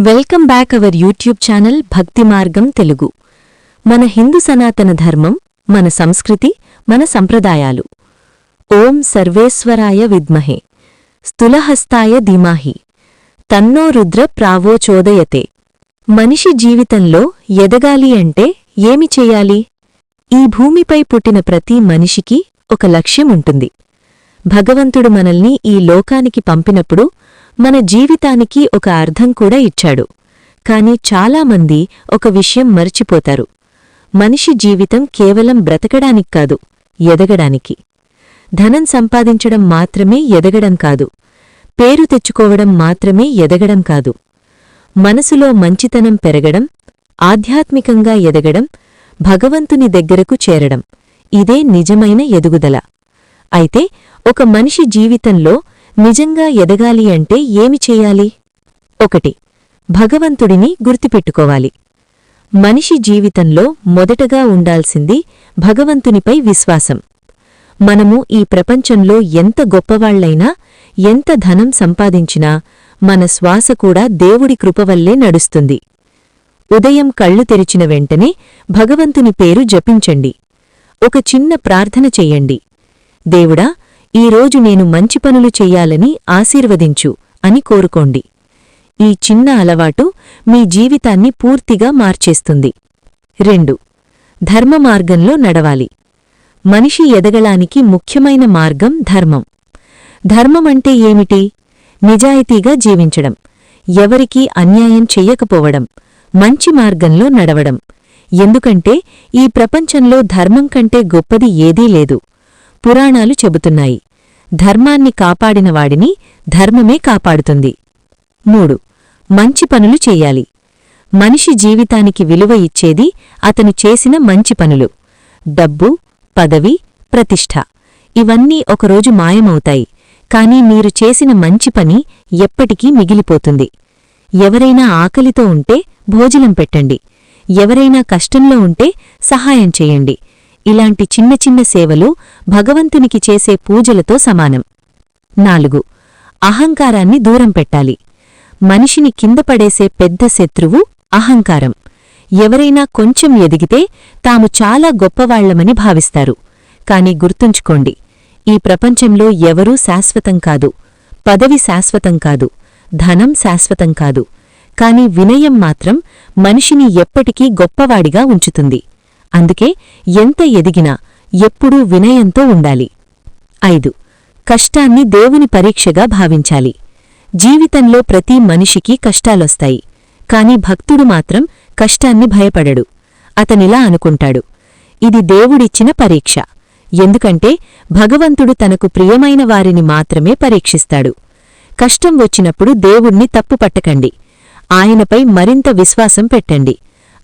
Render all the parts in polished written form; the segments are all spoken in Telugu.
Welcome back our YouTube channel భక్తి మార్గం తెలుగు. మన హిందూ సనాతన ధర్మం, మన సంస్కృతి, మన సంప్రదాయాలు. ఓం సర్వేశ్వరాయ విద్మహే స్థూలహస్తాయ ధీమహి తన్నో రుద్ర ప్రావోచోదయతే. మనిషి జీవితంలో ఎదగాలి అంటే ఏమి చెయ్యాలి? ఈ భూమిపై పుట్టిన ప్రతి మనిషికి ఒక లక్ష్యం ఉంటుంది. భగవంతుడు మనల్ని ఈ లోకానికి పంపినప్పుడు మన జీవితానికి ఒక అర్థం కూడా ఇచ్చాడు. కాని చాలామంది ఒక విషయం మర్చిపోతారు. మనిషి జీవితం కేవలం బ్రతకడానికి కాదు, ఎదగడానికి. ధనం సంపాదించడం మాత్రమే ఎదగడం కాదు. పేరు తెచ్చుకోవడం మాత్రమే ఎదగడం కాదు. మనసులో మంచితనం పెరగడం, ఆధ్యాత్మికంగా ఎదగడం, భగవంతుని దగ్గరకు చేరడం, ఇదే నిజమైన ఎదుగుదల. అయితే ఒక మనిషి జీవితంలో నిజంగా ఎదగాలి అంటే ఏమి చెయ్యాలి? 1. భగవంతుడిని గుర్తుపెట్టుకోవాలి. మనిషి జీవితంలో మొదటగా ఉండాల్సింది భగవంతునిపై విశ్వాసం. మనము ఈ ప్రపంచంలో ఎంత గొప్పవాళ్లైనా, ఎంత ధనం సంపాదించినా మన శ్వాస కూడా దేవుడి కృపవల్లే నడుస్తుంది. ఉదయం కళ్ళు తెరిచిన వెంటనే భగవంతుని పేరు జపించండి. ఒక చిన్న ప్రార్థన చెయ్యండి. దేవుడా, ఈరోజు నేను మంచి పనులు చెయ్యాలని ఆశీర్వదించు అని కోరుకోండి. ఈ చిన్న అలవాటు మీ జీవితాన్ని పూర్తిగా మార్చేస్తుంది. 2. ధర్మ మార్గంలో నడవాలి. మనిషి ఎదగడానికి ముఖ్యమైన మార్గం ధర్మం. ధర్మమంటే ఏమిటి? నిజాయితీగా జీవించడం, ఎవరికీ అన్యాయం చెయ్యకపోవడం, మంచి మార్గంలో నడవడం. ఎందుకంటే ఈ ప్రపంచంలో ధర్మం కంటే గొప్పది ఏదీ లేదు. పురాణాలు చెబుతున్నాయి, ధర్మాన్ని కాపాడినవాడిని ధర్మమే కాపాడుతుంది. 3. మంచి పనులు చెయ్యాలి. మనిషి జీవితానికి విలువ ఇచ్చేది అతను చేసిన మంచి పనులు. డబ్బు, పదవి, ప్రతిష్ఠ ఇవన్నీ ఒకరోజు మాయమవుతాయి. కాని మీరు చేసిన మంచి పని ఎప్పటికీ మిగిలిపోతుంది. ఎవరైనా ఆకలితో ఉంటే భోజనం పెట్టండి. ఎవరైనా కష్టంలో ఉంటే సహాయం చెయ్యండి. ఇలాంటి చిన్న చిన్న సేవలు భగవంతునికి చేసే పూజలతో సమానం. 4. అహంకారాన్ని దూరం పెట్టాలి. మనిషిని కిందపడేసే పెద్ద శత్రువు అహంకారం. ఎవరైనా కొంచెం ఎదిగితే తాము చాలా గొప్పవాళ్లమని భావిస్తారు. కాని గుర్తుంచుకోండి, ఈ ప్రపంచంలో ఎవరూ శాశ్వతం కాదు. పదవి శాశ్వతం కాదు, ధనం శాశ్వతం కాదు. కాని వినయం మాత్రం మనిషిని ఎప్పటికీ గొప్పవాడిగా ఉంచుతుంది. అందుకే ఎంత ఎదిగినా ఎప్పుడూ వినయంతో ఉండాలి. 5. కష్టాన్ని దేవుని పరీక్షగా భావించాలి. జీవితంలో ప్రతి మనిషికి కష్టాలొస్తాయి. కాని భక్తుడు మాత్రం కష్టాన్ని భయపడడు. అతనిలా అనుకుంటాడు, ఇది దేవుడిచ్చిన పరీక్ష. ఎందుకంటే భగవంతుడు తనకు ప్రియమైన వారిని మాత్రమే పరీక్షిస్తాడు. కష్టం వచ్చినప్పుడు దేవుణ్ణి తప్పుపట్టకండి. ఆయనపై మరింత విశ్వాసం పెట్టండి.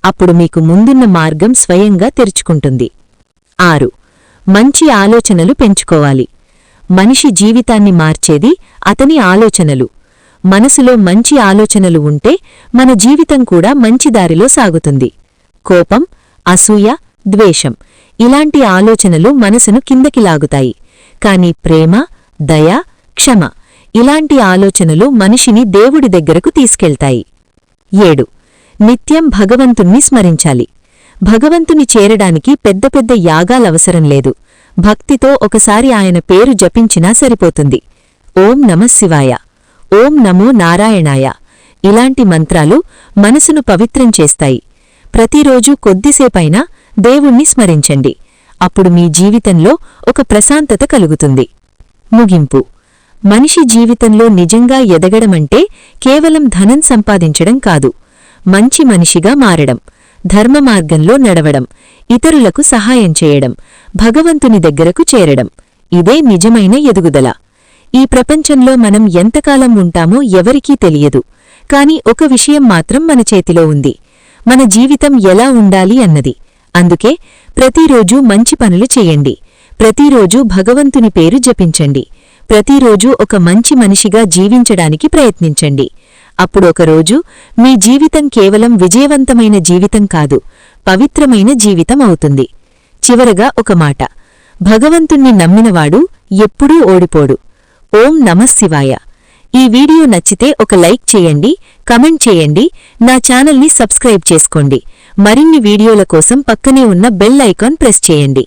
అప్పుడు మీకు ముందున్న మార్గం స్వయంగా తెరుచుకుంటుంది. 6. మంచి ఆలోచనలు పెంచుకోవాలి. మనిషి జీవితాన్ని మార్చేది అతని ఆలోచనలు. మనసులో మంచి ఆలోచనలు ఉంటే మన జీవితం కూడా మంచి దారిలో సాగుతుంది. కోపం, అసూయ, ద్వేషం ఇలాంటి ఆలోచనలు మనసును కిందకి లాగుతాయి. కాని ప్రేమ, దయ, క్షమ ఇలాంటి ఆలోచనలు మనిషిని దేవుడి దగ్గరకు తీసుకెళ్తాయి. 7. నిత్యం భగవంతుణ్ణి స్మరించాలి. భగవంతుని చేరడానికి పెద్ద పెద్ద యాగాలవసరం లేదు. భక్తితో ఒకసారి ఆయన పేరు జపించినా సరిపోతుంది. ఓం నమః శివాయ, ఓం నమో నారాయణాయ ఇలాంటి మంత్రాలు మనసును పవిత్రం చేస్తాయి. ప్రతిరోజూ కొద్దిసేపైనా దేవుణ్ణి స్మరించండి. అప్పుడు మీ జీవితంలో ఒక ప్రశాంతత కలుగుతుంది. ముగింపు: మనిషి జీవితంలో నిజంగా ఎదగడమంటే కేవలం ధనం సంపాదించడం కాదు. మంచి మనిషిగా మారడం, ధర్మ మార్గంలో నడవడం, ఇతరులకు సహాయం చేయడం, భగవంతుని దగ్గరకు చేరడం ఇదే నిజమైన ఎదుగుదల. ఈ ప్రపంచంలో మనం ఎంతకాలం ఉంటామో ఎవరికీ తెలియదు. కాని ఒక విషయం మాత్రం మన చేతిలో ఉంది, మన జీవితం ఎలా ఉండాలి అన్నది. అందుకే ప్రతిరోజూ మంచి పనులు చెయ్యండి. ప్రతిరోజూ భగవంతుని పేరు జపించండి. ప్రతిరోజూ ఒక మంచి మనిషిగా జీవించడానికి ప్రయత్నించండి. అప్పుడు ఒకరోజు మీ జీవితం కేవలం విజయవంతమైన జీవితం కాదు, పవిత్రమైన జీవితం అవుతుంది. చివరగా ఒక మాట: భగవంతుణ్ణి నమ్మినవాడు ఎప్పుడూ ఓడిపోడు. ఓం నమః శివాయ. ఈ వీడియో నచ్చితే ఒక లైక్ చేయండి, కమెంట్ చేయండి, నా ఛానల్ని సబ్స్క్రైబ్ చేసుకోండి. మరిన్ని వీడియోల కోసం పక్కనే ఉన్న బెల్ ఐకాన్ ప్రెస్ చేయండి.